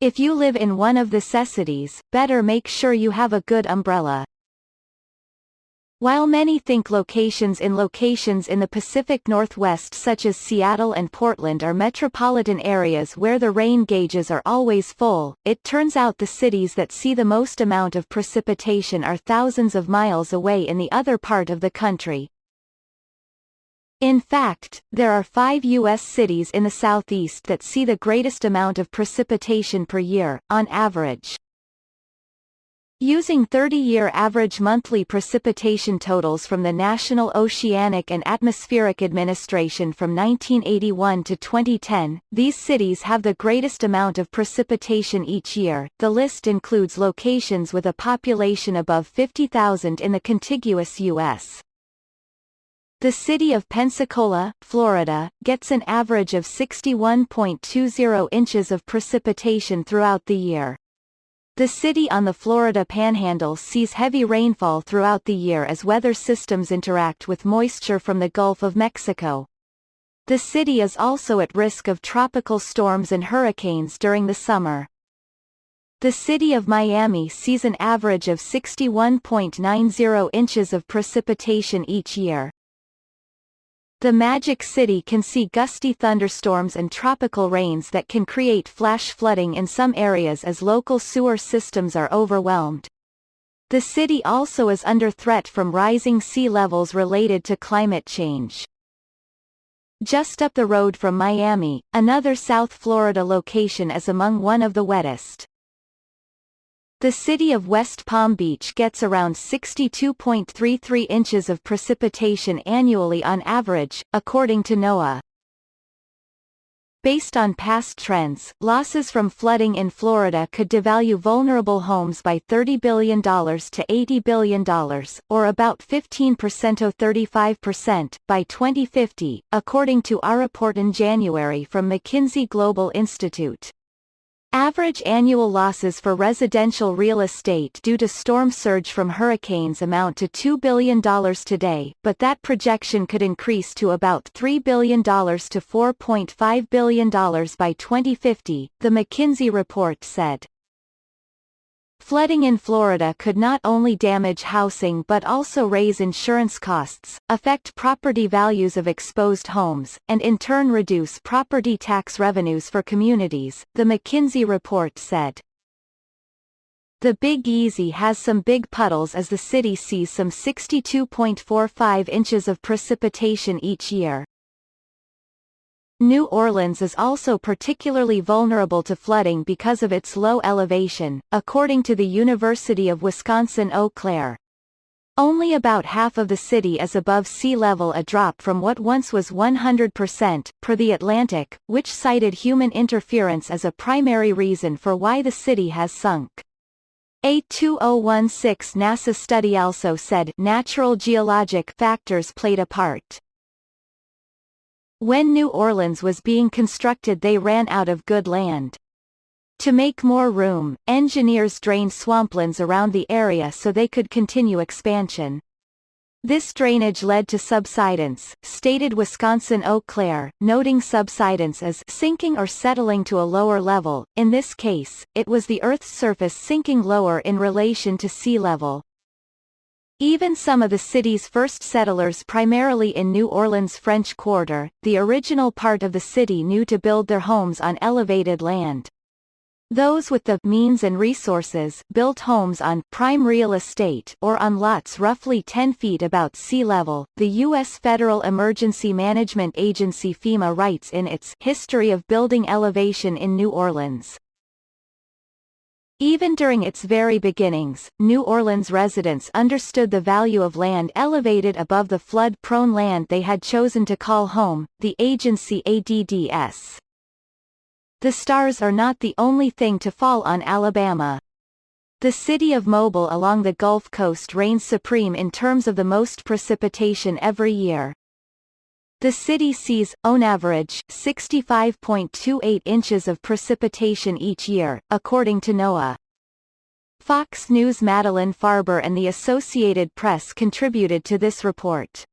If you live in one of the thesecities, better make sure you have a good umbrella. While many think locations in the Pacific Northwest such as Seattle and Portland are metropolitan areas where the rain gauges are always full, it turns out the cities that see the most amount of precipitation are thousands of miles away in the other part of the country. In fact, there are 5 U.S. cities in the southeast that see the greatest amount of precipitation per year, on average. Using 30-year average monthly precipitation totals from the National Oceanic and Atmospheric Administration from 1981 to 2010, these cities have the greatest amount of precipitation each year. The list includes locations with a population above 50,000 in the contiguous U.S. The city of Pensacola, Florida, gets an average of 61.20 inches of precipitation throughout the year. The city on the Florida Panhandle sees heavy rainfall throughout the year as weather systems interact with moisture from the Gulf of Mexico. The city is also at risk of tropical storms and hurricanes during the summer. The city of Miami sees an average of 61.90 inches of precipitation each year. The Magic City can see gusty thunderstorms and tropical rains that can create flash flooding in some areas as local sewer systems are overwhelmed. The city also is under threat from rising sea levels related to climate change. Just up the road from Miami, another South Florida location is among one of the wettest. The city of West Palm Beach gets around 62.33 inches of precipitation annually on average, according to NOAA. Based on past trends, losses from flooding in Florida could devalue vulnerable homes by $30 billion to $80 billion, or about 15% to 35%, by 2050, according to our report in January from McKinsey Global Institute. Average annual losses for residential real estate due to storm surge from hurricanes amount to $2 billion today, but that projection could increase to about $3 billion to $4.5 billion by 2050, the McKinsey report said. Flooding in Florida could not only damage housing but also raise insurance costs, affect property values of exposed homes, and in turn reduce property tax revenues for communities, the McKinsey report said. The Big Easy has some big puddles as the city sees some 62.45 inches of precipitation each year. New Orleans is also particularly vulnerable to flooding because of its low elevation, according to the University of Wisconsin-Eau Claire. Only about half of the city is above sea level, a drop from what once was 100%, per The Atlantic, which cited human interference as a primary reason for why the city has sunk. A 2016 NASA study also said natural geologic factors played a part. When New Orleans was being constructed, they ran out of good land. To make more room, engineers drained swamplands around the area so they could continue expansion. This drainage led to subsidence, stated Wisconsin-Eau Claire, noting subsidence as sinking or settling to a lower level. In this case, it was the Earth's surface sinking lower in relation to sea level. Even some of the city's first settlers, primarily in New Orleans' French Quarter, the original part of the city, knew to build their homes on elevated land. Those with the means and resources built homes on prime real estate or on lots roughly 10 feet above sea level, the U.S. Federal Emergency Management Agency FEMA writes in its History of Building Elevation in New Orleans. Even during its very beginnings, New Orleans residents understood the value of land elevated above the flood-prone land they had chosen to call home, the agency ADDS. The stars are not the only thing to fall on Alabama. The city of Mobile along the Gulf Coast reigns supreme in terms of the most precipitation every year. The city sees, on average, 65.28 inches of precipitation each year, according to NOAA. Fox News' Madeline Farber and the Associated Press contributed to this report.